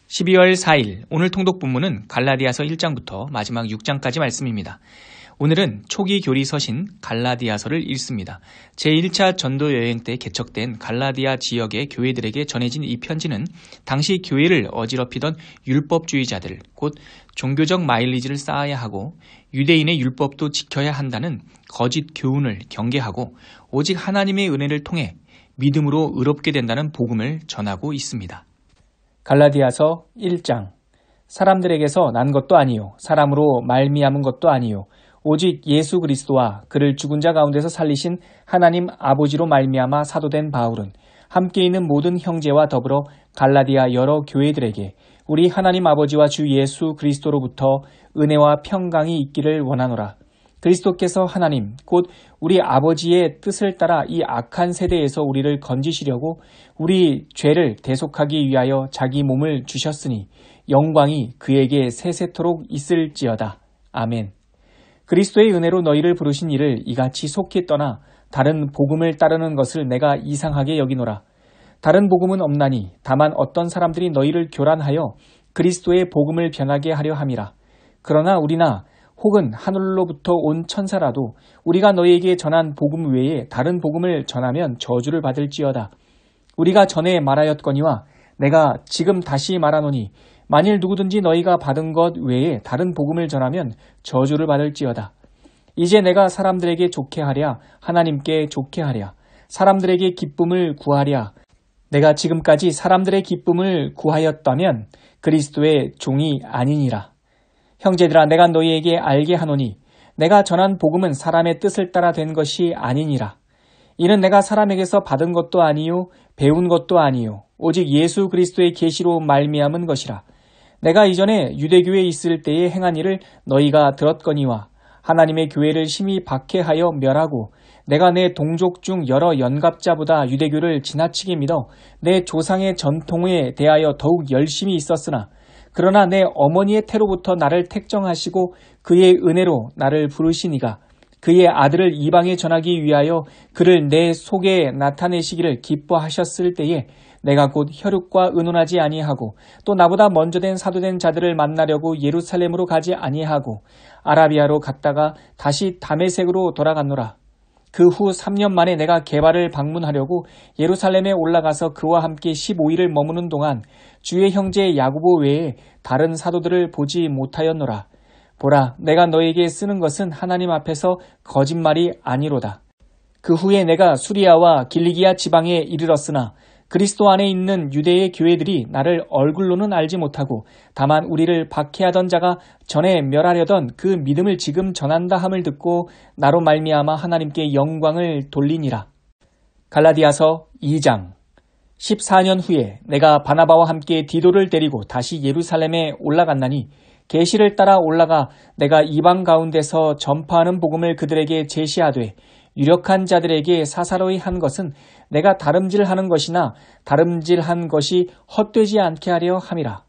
12월 4일 오늘 통독 본문은 갈라디아서 1장부터 마지막 6장까지 말씀입니다. 오늘은 초기 교리 서신 갈라디아서를 읽습니다. 제1차 전도 여행 때 개척된 갈라디아 지역의 교회들에게 전해진 이 편지는 당시 교회를 어지럽히던 율법주의자들, 곧 종교적 마일리지를 쌓아야 하고 유대인의 율법도 지켜야 한다는 거짓 교훈을 경계하고 오직 하나님의 은혜를 통해 믿음으로 의롭게 된다는 복음을 전하고 있습니다. 갈라디아서 1장. 사람들에게서 난 것도 아니요 사람으로 말미암은 것도 아니요 오직 예수 그리스도와 그를 죽은 자 가운데서 살리신 하나님 아버지로 말미암아 사도된 바울은 함께 있는 모든 형제와 더불어 갈라디아 여러 교회들에게 우리 하나님 아버지와 주 예수 그리스도로부터 은혜와 평강이 있기를 원하노라. 그리스도께서 하나님 곧 우리 아버지의 뜻을 따라 이 악한 세대에서 우리를 건지시려고 우리 죄를 대속하기 위하여 자기 몸을 주셨으니 영광이 그에게 세세토록 있을지어다. 아멘. 그리스도의 은혜로 너희를 부르신 이를 이같이 속히 떠나 다른 복음을 따르는 것을 내가 이상하게 여기노라. 다른 복음은 없나니 다만 어떤 사람들이 너희를 교란하여 그리스도의 복음을 변하게 하려 함이라. 그러나 우리나 혹은 하늘로부터 온 천사라도 우리가 너희에게 전한 복음 외에 다른 복음을 전하면 저주를 받을지어다. 우리가 전에 말하였거니와 내가 지금 다시 말하노니 만일 누구든지 너희가 받은 것 외에 다른 복음을 전하면 저주를 받을지어다. 이제 내가 사람들에게 좋게 하랴 하나님께 좋게 하랴 사람들에게 기쁨을 구하랴 내가 지금까지 사람들의 기쁨을 구하였다면 그리스도의 종이 아니니라. 형제들아 내가 너희에게 알게 하노니 내가 전한 복음은 사람의 뜻을 따라 된 것이 아니니라. 이는 내가 사람에게서 받은 것도 아니요 배운 것도 아니요 오직 예수 그리스도의 계시로 말미암은 것이라. 내가 이전에 유대교에 있을 때에 행한 일을 너희가 들었거니와 하나님의 교회를 심히 박해하여 멸하고 내가 내 동족 중 여러 연갑자보다 유대교를 지나치게 믿어 내 조상의 전통에 대하여 더욱 열심히 있었으나 그러나 내 어머니의 태로부터 나를 택정하시고 그의 은혜로 나를 부르시니가 그의 아들을 이방에 전하기 위하여 그를 내 속에 나타내시기를 기뻐하셨을 때에 내가 곧 혈육과 의논하지 아니하고 또 나보다 먼저 된 사도된 자들을 만나려고 예루살렘으로 가지 아니하고 아라비아로 갔다가 다시 다메섹으로 돌아갔노라. 그 후 3년 만에 내가 게바를 방문하려고 예루살렘에 올라가서 그와 함께 15일을 머무는 동안 주의 형제 야고보 외에 다른 사도들을 보지 못하였노라. 보라, 내가 너에게 쓰는 것은 하나님 앞에서 거짓말이 아니로다. 그 후에 내가 수리아와 길리기아 지방에 이르렀으나 그리스도 안에 있는 유대의 교회들이 나를 얼굴로는 알지 못하고 다만 우리를 박해하던 자가 전에 멸하려던 그 믿음을 지금 전한다 함을 듣고 나로 말미암아 하나님께 영광을 돌리니라. 갈라디아서 2장. 14년 후에 내가 바나바와 함께 디도를 데리고 다시 예루살렘에 올라갔나니 계시를 따라 올라가 내가 이방 가운데서 전파하는 복음을 그들에게 제시하되 유력한 자들에게 사사로이 한 것은 내가 다름질하는 것이나 다름질한 것이 헛되지 않게 하려 함이라.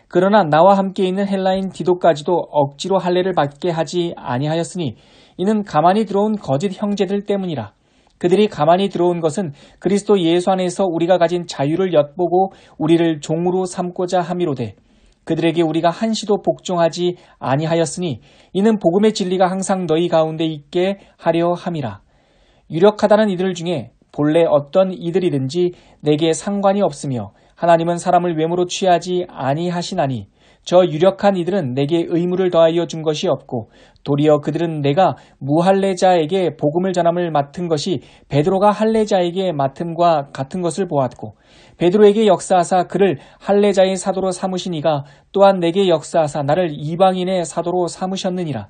그러나 나와 함께 있는 헬라인 디도까지도 억지로 할례를 받게 하지 아니하였으니 이는 가만히 들어온 거짓 형제들 때문이라. 그들이 가만히 들어온 것은 그리스도 예수 안에서 우리가 가진 자유를 엿보고 우리를 종으로 삼고자 함이로되 그들에게 우리가 한시도 복종하지 아니하였으니 이는 복음의 진리가 항상 너희 가운데 있게 하려 함이라. 유력하다는 이들 중에 본래 어떤 이들이든지 내게 상관이 없으며 하나님은 사람을 외모로 취하지 아니하시나니 저 유력한 이들은 내게 의무를 더하여 준 것이 없고 도리어 그들은 내가 무할례자에게 복음을 전함을 맡은 것이 베드로가 할례자에게 맡음과 같은 것을 보았고 베드로에게 역사하사 그를 할례자의 사도로 삼으시니가 또한 내게 역사하사 나를 이방인의 사도로 삼으셨느니라.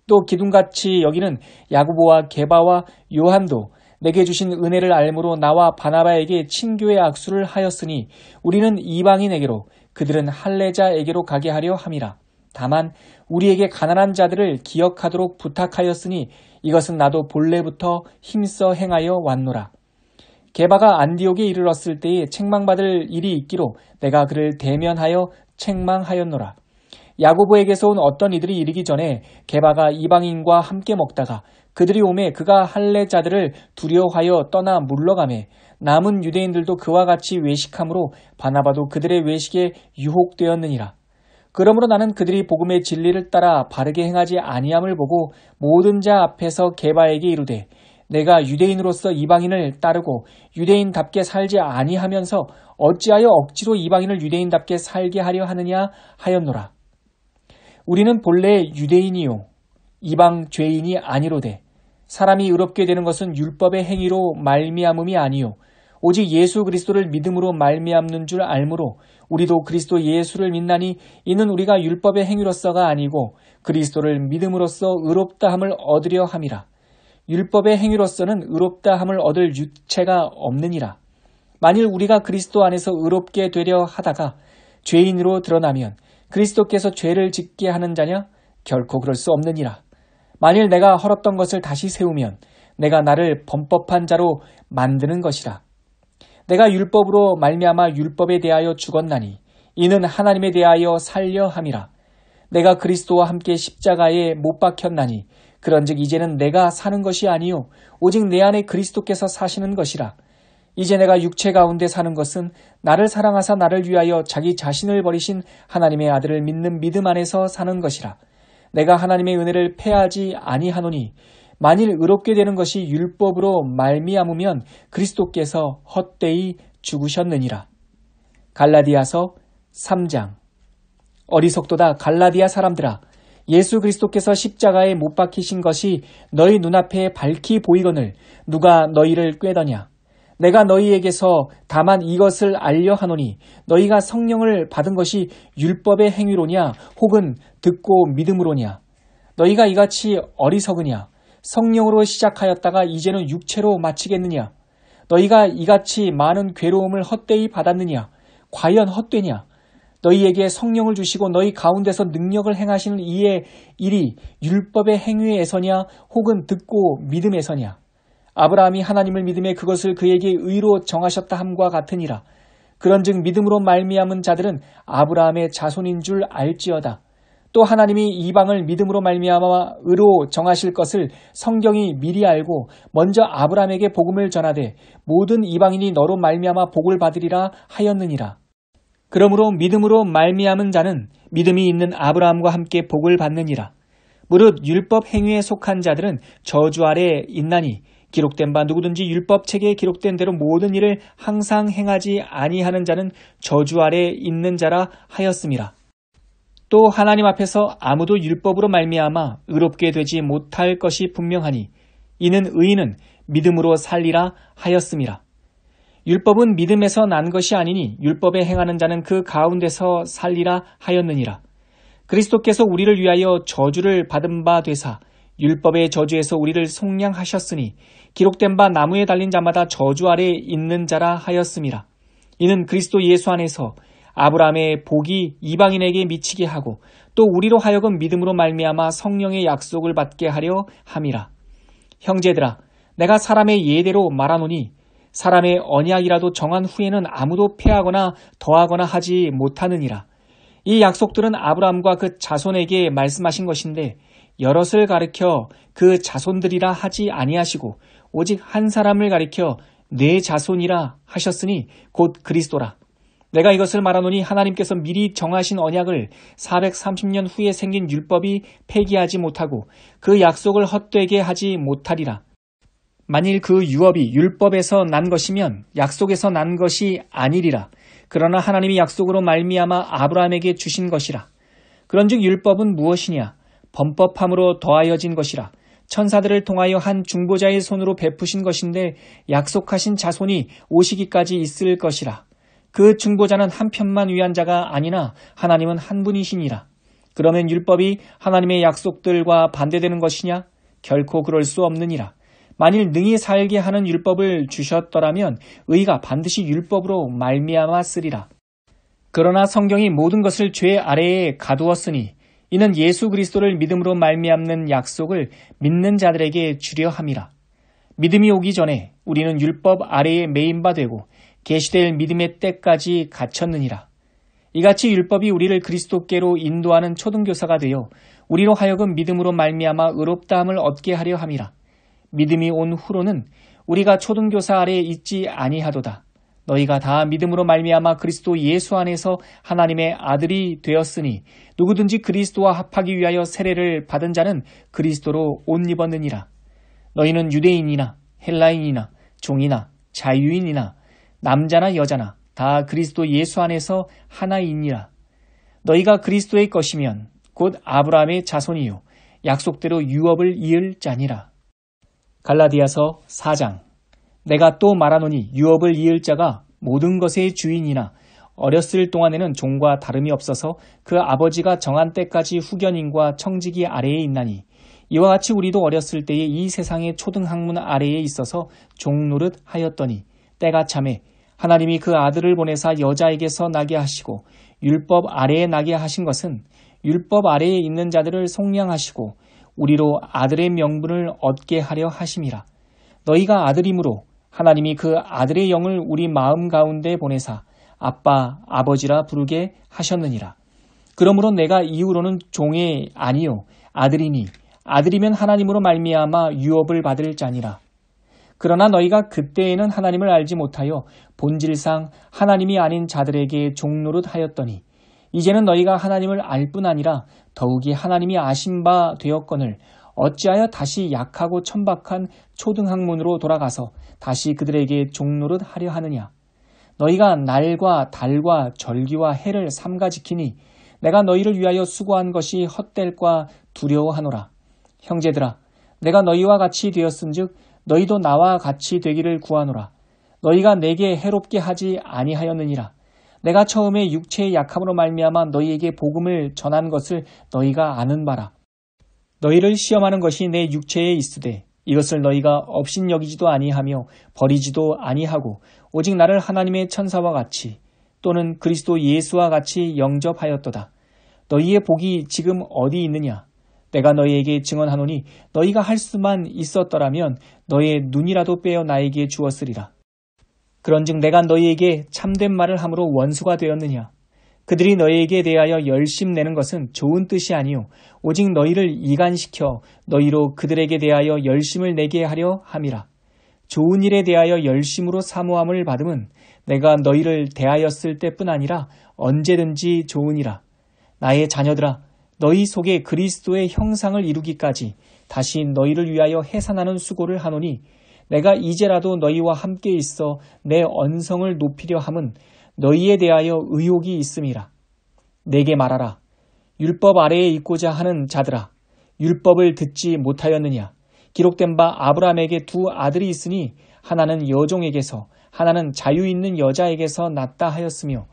또 기둥같이 여기는 야고보와 게바와 요한도 내게 주신 은혜를 알므로 나와 바나바에게 친교의 악수를 하였으니 우리는 이방인에게로 그들은 할례자에게로 가게 하려 함이라. 다만 우리에게 가난한 자들을 기억하도록 부탁하였으니 이것은 나도 본래부터 힘써 행하여 왔노라. 게바가 안디옥에 이르렀을 때에 책망받을 일이 있기로 내가 그를 대면하여 책망하였노라. 야고보에게서 온 어떤 이들이 이르기 전에 게바가 이방인과 함께 먹다가 그들이 오매 그가 할례자들을 두려워하여 떠나 물러가매 남은 유대인들도 그와 같이 외식함으로 바나바도 그들의 외식에 유혹되었느니라. 그러므로 나는 그들이 복음의 진리를 따라 바르게 행하지 아니함을 보고 모든 자 앞에서 게바에게 이르되 내가 유대인으로서 이방인을 따르고 유대인답게 살지 아니하면서 어찌하여 억지로 이방인을 유대인답게 살게 하려 하느냐 하였노라. 우리는 본래 유대인이요 이방 죄인이 아니로되 사람이 의롭게 되는 것은 율법의 행위로 말미암음이 아니요 오직 예수 그리스도를 믿음으로 말미암는 줄 알므로 우리도 그리스도 예수를 믿나니 이는 우리가 율법의 행위로서가 아니고 그리스도를 믿음으로써 의롭다함을 얻으려 함이라. 율법의 행위로서는 의롭다함을 얻을 유체가 없느니라. 만일 우리가 그리스도 안에서 의롭게 되려 하다가 죄인으로 드러나면 그리스도께서 죄를 짓게 하는 자냐? 결코 그럴 수 없느니라. 만일 내가 헐었던 것을 다시 세우면 내가 나를 범법한 자로 만드는 것이라. 내가 율법으로 말미암아 율법에 대하여 죽었나니 이는 하나님에 대하여 살려 함이라. 내가 그리스도와 함께 십자가에 못 박혔나니 그런즉 이제는 내가 사는 것이 아니요 오직 내 안에 그리스도께서 사시는 것이라. 이제 내가 육체 가운데 사는 것은 나를 사랑하사 나를 위하여 자기 자신을 버리신 하나님의 아들을 믿는 믿음 안에서 사는 것이라. 내가 하나님의 은혜를 패하지 아니하노니 만일 의롭게 되는 것이 율법으로 말미암으면 그리스도께서 헛되이 죽으셨느니라. 갈라디아서 3장. 어리석도다 갈라디아 사람들아, 예수 그리스도께서 십자가에 못 박히신 것이 너희 눈앞에 밝히 보이거늘 누가 너희를 꾀더냐. 내가 너희에게서 다만 이것을 알려 하노니 너희가 성령을 받은 것이 율법의 행위로냐 혹은 듣고 믿음으로냐. 너희가 이같이 어리석으냐. 성령으로 시작하였다가 이제는 육체로 마치겠느냐. 너희가 이같이 많은 괴로움을 헛되이 받았느냐. 과연 헛되냐. 너희에게 성령을 주시고 너희 가운데서 능력을 행하시는 이의 일이 율법의 행위에서냐 혹은 듣고 믿음에서냐. 아브라함이 하나님을 믿음에 그것을 그에게 의로 정하셨다 함과 같으니라. 그런즉 믿음으로 말미암은 자들은 아브라함의 자손인 줄 알지어다. 또 하나님이 이방을 믿음으로 말미암아 의로 정하실 것을 성경이 미리 알고 먼저 아브라함에게 복음을 전하되 모든 이방인이 너로 말미암아 복을 받으리라 하였느니라. 그러므로 믿음으로 말미암은 자는 믿음이 있는 아브라함과 함께 복을 받느니라. 무릇 율법 행위에 속한 자들은 저주 아래 있나니 기록된 바 누구든지 율법책에 기록된 대로 모든 일을 항상 행하지 아니하는 자는 저주 아래 있는 자라 하였음이라. 또 하나님 앞에서 아무도 율법으로 말미암아 의롭게 되지 못할 것이 분명하니 이는 의인은 믿음으로 살리라 하였음이라. 율법은 믿음에서 난 것이 아니니 율법에 행하는 자는 그 가운데서 살리라 하였느니라. 그리스도께서 우리를 위하여 저주를 받은 바 되사 율법의 저주에서 우리를 속량하셨으니 기록된 바 나무에 달린 자마다 저주 아래 있는 자라 하였음이라. 이는 그리스도 예수 안에서 아브라함의 복이 이방인에게 미치게 하고 또 우리로 하여금 믿음으로 말미암아 성령의 약속을 받게 하려 함이라. 형제들아, 내가 사람의 예대로 말하노니 사람의 언약이라도 정한 후에는 아무도 폐하거나 더하거나 하지 못하느니라. 이 약속들은 아브라함과 그 자손에게 말씀하신 것인데 여럿을 가리켜 그 자손들이라 하지 아니하시고 오직 한 사람을 가리켜 내 자손이라 하셨으니 곧 그리스도라. 내가 이것을 말하노니 하나님께서 미리 정하신 언약을 430년 후에 생긴 율법이 폐기하지 못하고 그 약속을 헛되게 하지 못하리라. 만일 그 유업이 율법에서 난 것이면 약속에서 난 것이 아니리라. 그러나 하나님이 약속으로 말미암아 아브라함에게 주신 것이라. 그런즉 율법은 무엇이냐? 범법함으로 더하여진 것이라. 천사들을 통하여 한 중보자의 손으로 베푸신 것인데 약속하신 자손이 오시기까지 있을 것이라. 그 중보자는 한 편만 위한 자가 아니나 하나님은 한 분이시니라. 그러면 율법이 하나님의 약속들과 반대되는 것이냐? 결코 그럴 수 없느니라. 만일 능히 살게 하는 율법을 주셨더라면 의가 반드시 율법으로 말미암았으리라. 그러나 성경이 모든 것을 죄 아래에 가두었으니 이는 예수 그리스도를 믿음으로 말미암는 약속을 믿는 자들에게 주려 함이라. 믿음이 오기 전에 우리는 율법 아래에 매인 바 되고 계시될 믿음의 때까지 갇혔느니라. 이같이 율법이 우리를 그리스도께로 인도하는 초등교사가 되어 우리로 하여금 믿음으로 말미암아 의롭다함을 얻게 하려 함이라. 믿음이 온 후로는 우리가 초등교사 아래에 있지 아니하도다. 너희가 다 믿음으로 말미암아 그리스도 예수 안에서 하나님의 아들이 되었으니 누구든지 그리스도와 합하기 위하여 세례를 받은 자는 그리스도로 옷 입었느니라. 너희는 유대인이나 헬라인이나 종이나 자유인이나 남자나 여자나 다 그리스도 예수 안에서 하나이니라. 너희가 그리스도의 것이면 곧 아브라함의 자손이요 약속대로 유업을 이을 자니라. 갈라디아서 4장. 내가 또 말하노니 유업을 이을 자가 모든 것의 주인이나 어렸을 동안에는 종과 다름이 없어서 그 아버지가 정한 때까지 후견인과 청지기 아래에 있나니 이와 같이 우리도 어렸을 때에 이 세상의 초등학문 아래에 있어서 종노릇 하였더니 때가 차매 하나님이 그 아들을 보내사 여자에게서 나게 하시고 율법 아래에 나게 하신 것은 율법 아래에 있는 자들을 속량하시고 우리로 아들의 명분을 얻게 하려 하심이라. 너희가 아들이므로 하나님이 그 아들의 영을 우리 마음 가운데 보내사 아빠, 아버지라 부르게 하셨느니라. 그러므로 내가 이후로는 종이 아니요 아들이니 아들이면 하나님으로 말미암아 유업을 받을 자니라. 그러나 너희가 그때에는 하나님을 알지 못하여 본질상 하나님이 아닌 자들에게 종노릇 하였더니 이제는 너희가 하나님을 알 뿐 아니라 더욱이 하나님이 아신 바 되었거늘 어찌하여 다시 약하고 천박한 초등학문으로 돌아가서 다시 그들에게 종노릇 하려 하느냐. 너희가 날과 달과 절기와 해를 삼가 지키니 내가 너희를 위하여 수고한 것이 헛될까 두려워하노라. 형제들아, 내가 너희와 같이 되었은즉 너희도 나와 같이 되기를 구하노라. 너희가 내게 해롭게 하지 아니하였느니라. 내가 처음에 육체의 약함으로 말미암아 너희에게 복음을 전한 것을 너희가 아는 바라. 너희를 시험하는 것이 내 육체에 있으되 이것을 너희가 업신여기지도 아니하며 버리지도 아니하고 오직 나를 하나님의 천사와 같이 또는 그리스도 예수와 같이 영접하였도다. 너희의 복이 지금 어디 있느냐? 내가 너희에게 증언하노니 너희가 할 수만 있었더라면 너희의 눈이라도 빼어 나에게 주었으리라. 그런즉 내가 너희에게 참된 말을 함으로 원수가 되었느냐? 그들이 너희에게 대하여 열심 내는 것은 좋은 뜻이 아니요 오직 너희를 이간시켜 너희로 그들에게 대하여 열심을 내게 하려 함이라. 좋은 일에 대하여 열심으로 사모함을 받음은 내가 너희를 대하였을 때뿐 아니라 언제든지 좋으니라. 나의 자녀들아, 너희 속에 그리스도의 형상을 이루기까지 다시 너희를 위하여 해산하는 수고를 하노니 내가 이제라도 너희와 함께 있어 내 언성을 높이려 함은 너희에 대하여 의혹이 있음이라. 내게 말하라. 율법 아래에 있고자 하는 자들아, 율법을 듣지 못하였느냐? 기록된 바 아브라함에게 두 아들이 있으니 하나는 여종에게서 하나는 자유 있는 여자에게서 났다 하였으며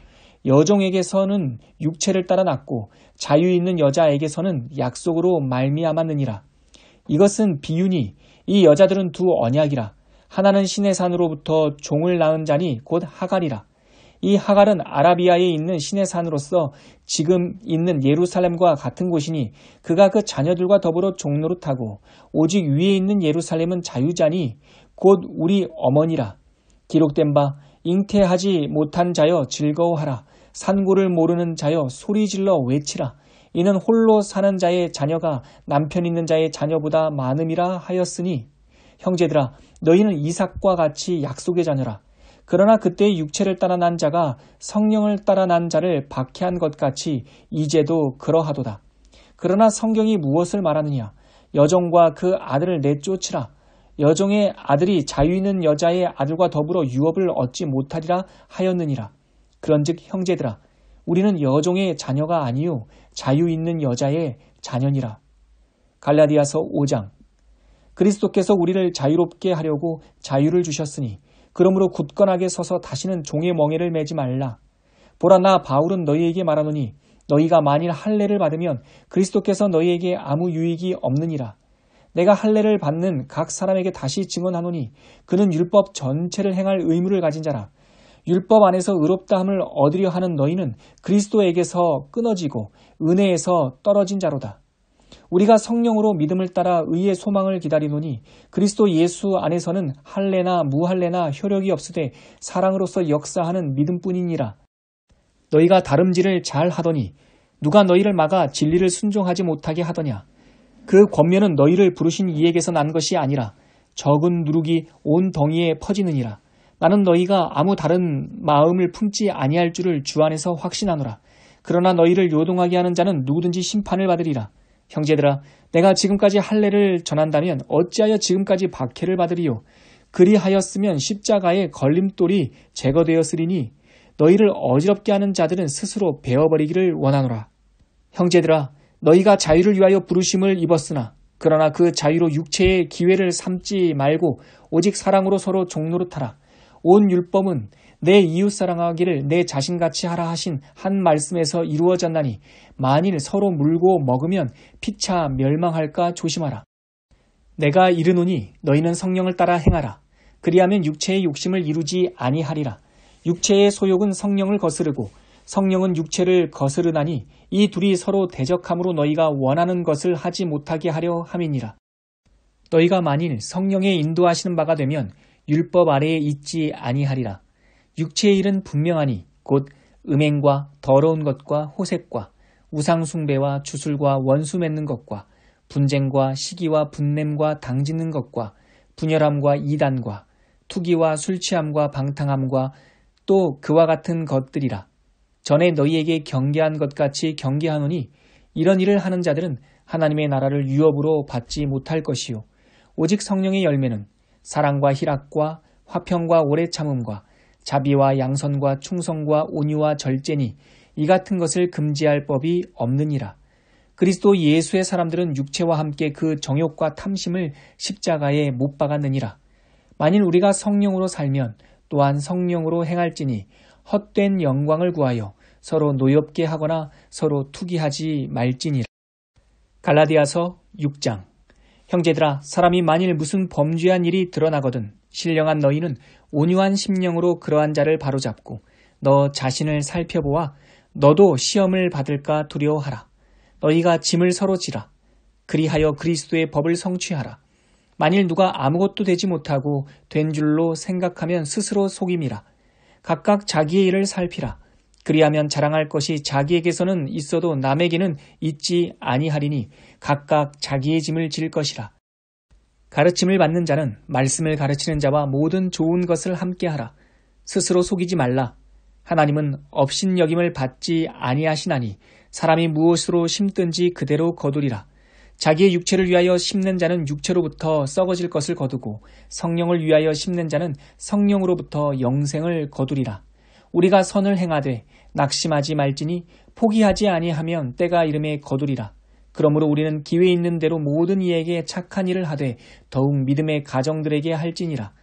여종에게서는 육체를 따라 났고 자유 있는 여자에게서는 약속으로 말미암았느니라. 이것은 비유니 이 여자들은 두 언약이라. 하나는 시내 산으로부터 종을 낳은 자니 곧 하갈이라. 이 하갈은 아라비아에 있는 시내 산으로서 지금 있는 예루살렘과 같은 곳이니 그가 그 자녀들과 더불어 종노릇하고 오직 위에 있는 예루살렘은 자유자니 곧 우리 어머니라. 기록된 바 잉태하지 못한 자여 즐거워하라. 산고를 모르는 자여 소리질러 외치라. 이는 홀로 사는 자의 자녀가 남편 있는 자의 자녀보다 많음이라 하였으니 형제들아, 너희는 이삭과 같이 약속의 자녀라. 그러나 그때 육체를 따라 난 자가 성령을 따라 난 자를 박해한 것 같이 이제도 그러하도다. 그러나 성경이 무엇을 말하느냐? 여종과 그 아들을 내쫓으라. 여종의 아들이 자유 있는 여자의 아들과 더불어 유업을 얻지 못하리라 하였느니라. 그런즉 형제들아, 우리는 여종의 자녀가 아니요 자유 있는 여자의 자녀니라. 갈라디아서 5장. 그리스도께서 우리를 자유롭게 하려고 자유를 주셨으니 그러므로 굳건하게 서서 다시는 종의 멍에를 매지 말라. 보라, 나 바울은 너희에게 말하노니 너희가 만일 할례를 받으면 그리스도께서 너희에게 아무 유익이 없느니라. 내가 할례를 받는 각 사람에게 다시 증언하노니 그는 율법 전체를 행할 의무를 가진 자라. 율법 안에서 의롭다함을 얻으려 하는 너희는 그리스도에게서 끊어지고 은혜에서 떨어진 자로다. 우리가 성령으로 믿음을 따라 의의 소망을 기다리노니 그리스도 예수 안에서는 할례나 무할례나 효력이 없으되 사랑으로서 역사하는 믿음뿐이니라. 너희가 다름질을 잘 하더니 누가 너희를 막아 진리를 순종하지 못하게 하더냐? 그 권면은 너희를 부르신 이에게서 난 것이 아니라 적은 누룩이 온 덩이에 퍼지느니라. 나는 너희가 아무 다른 마음을 품지 아니할 줄을 주 안에서 확신하노라. 그러나 너희를 요동하게 하는 자는 누구든지 심판을 받으리라. 형제들아, 내가 지금까지 할례를 전한다면 어찌하여 지금까지 박해를 받으리요? 그리하였으면 십자가의 걸림돌이 제거되었으리니 너희를 어지럽게 하는 자들은 스스로 베어버리기를 원하노라. 형제들아, 너희가 자유를 위하여 부르심을 입었으나 그러나 그 자유로 육체의 기회를 삼지 말고 오직 사랑으로 서로 종노릇하라. 온 율법은 내 이웃 사랑하기를 내 자신같이 하라 하신 한 말씀에서 이루어졌나니 만일 서로 물고 먹으면 피차 멸망할까 조심하라. 내가 이르노니 너희는 성령을 따라 행하라. 그리하면 육체의 욕심을 이루지 아니하리라. 육체의 소욕은 성령을 거스르고 성령은 육체를 거스르나니 이 둘이 서로 대적함으로 너희가 원하는 것을 하지 못하게 하려 함이니라. 너희가 만일 성령의 인도하시는 바가 되면 율법 아래에 있지 아니하리라. 육체의 일은 분명하니 곧 음행과 더러운 것과 호색과 우상 숭배와 주술과 원수 맺는 것과 분쟁과 시기와 분냄과 당짓는 것과 분열함과 이단과 투기와 술취함과 방탕함과 또 그와 같은 것들이라. 전에 너희에게 경계한 것 같이 경계하노니 이런 일을 하는 자들은 하나님의 나라를 유업으로 받지 못할 것이요 오직 성령의 열매는 사랑과 희락과 화평과 오래 참음과 자비와 양선과 충성과 온유와 절제니 이 같은 것을 금지할 법이 없느니라. 그리스도 예수의 사람들은 육체와 함께 그 정욕과 탐심을 십자가에 못 박았느니라. 만일 우리가 성령으로 살면 또한 성령으로 행할지니 헛된 영광을 구하여 서로 노엽게 하거나 서로 투기하지 말지니라. 갈라디아서 6장. 형제들아, 사람이 만일 무슨 범죄한 일이 드러나거든 신령한 너희는 온유한 심령으로 그러한 자를 바로잡고 너 자신을 살펴보아 너도 시험을 받을까 두려워하라. 너희가 짐을 서로 지라. 그리하여 그리스도의 법을 성취하라. 만일 누가 아무것도 되지 못하고 된 줄로 생각하면 스스로 속임이라. 각각 자기의 일을 살피라. 그리하면 자랑할 것이 자기에게서는 있어도 남에게는 있지 아니하리니 각각 자기의 짐을 질 것이라. 가르침을 받는 자는 말씀을 가르치는 자와 모든 좋은 것을 함께하라. 스스로 속이지 말라. 하나님은 업신여김을 받지 아니하시나니 사람이 무엇으로 심든지 그대로 거두리라. 자기의 육체를 위하여 심는 자는 육체로부터 썩어질 것을 거두고 성령을 위하여 심는 자는 성령으로부터 영생을 거두리라. 우리가 선을 행하되 낙심하지 말지니 포기하지 아니하면 때가 이름에 거두리라. 그러므로 우리는 기회 있는 대로 모든 이에게 착한 일을 하되 더욱 믿음의 가정들에게 할지니라.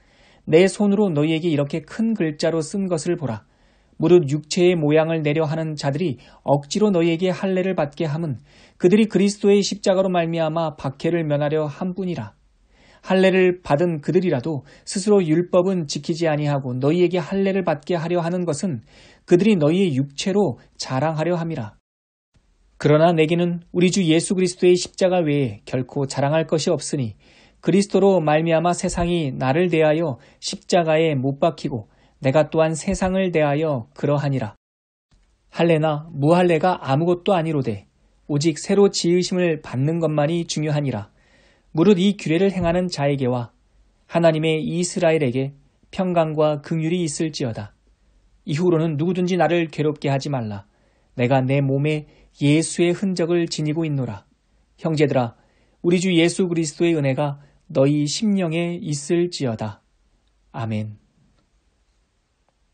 내 손으로 너희에게 이렇게 큰 글자로 쓴 것을 보라. 무릇 육체의 모양을 내려 하는 자들이 억지로 너희에게 할례를 받게 함은 그들이 그리스도의 십자가로 말미암아 박해를 면하려 함뿐이라. 할례를 받은 그들이라도 스스로 율법은 지키지 아니하고 너희에게 할례를 받게 하려 하는 것은 그들이 너희의 육체로 자랑하려 함이라. 그러나 내게는 우리 주 예수 그리스도의 십자가 외에 결코 자랑할 것이 없으니 그리스도로 말미암아 세상이 나를 대하여 십자가에 못 박히고 내가 또한 세상을 대하여 그러하니라. 할례나 무할례가 아무것도 아니로되 오직 새로 지으심을 받는 것만이 중요하니라. 무릇 이 규례를 행하는 자에게와 하나님의 이스라엘에게 평강과 긍휼이 있을지어다. 이후로는 누구든지 나를 괴롭게 하지 말라. 내가 내 몸에 예수의 흔적을 지니고 있노라. 형제들아, 우리 주 예수 그리스도의 은혜가 너희 심령에 있을지어다. 아멘.